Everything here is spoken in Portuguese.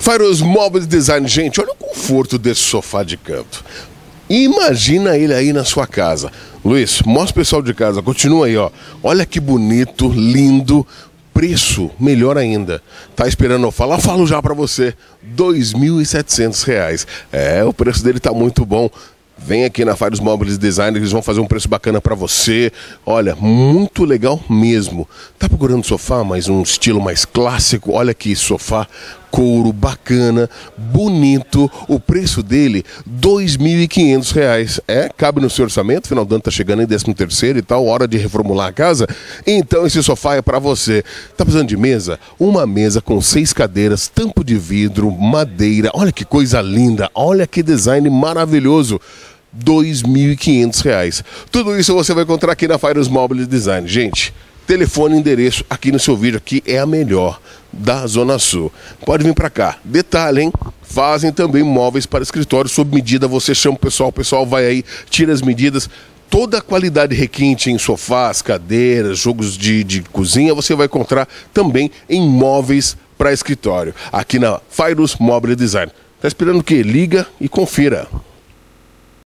Fairos Móveis Design, gente, olha o conforto desse sofá de canto. Imagina ele aí na sua casa. Luiz, mostra o pessoal de casa, continua aí, ó. Olha que bonito, lindo. Preço, melhor ainda. Tá esperando eu falar? Falo já pra você. R$ 2.700. O preço dele tá muito bom. Vem aqui na Fairos Móveis Design, eles vão fazer um preço bacana pra você. Olha, muito legal mesmo. Tá procurando sofá, mas um estilo mais clássico? Olha aqui, sofá couro bacana, bonito. O preço dele, R$ 2.500. Cabe no seu orçamento, final do ano tá chegando em 13º e tal, hora de reformular a casa. Então esse sofá é pra você. Tá precisando de mesa? Uma mesa com 6 cadeiras, tampo de vidro, madeira. Olha que coisa linda, olha que design maravilhoso. R$ 2.500. Tudo isso você vai encontrar aqui na Fairos Móveis Design. Gente, telefone e endereço aqui no seu vídeo, aqui é a melhor da Zona Sul. Pode vir pra cá. Detalhe, hein? Fazem também móveis para escritório sob medida. Você chama o pessoal vai aí, tira as medidas. Toda a qualidade requinte em sofás, cadeiras, jogos de cozinha, você vai encontrar também em móveis para escritório. Aqui na Fairos Móveis Design. Tá esperando o quê? Liga e confira.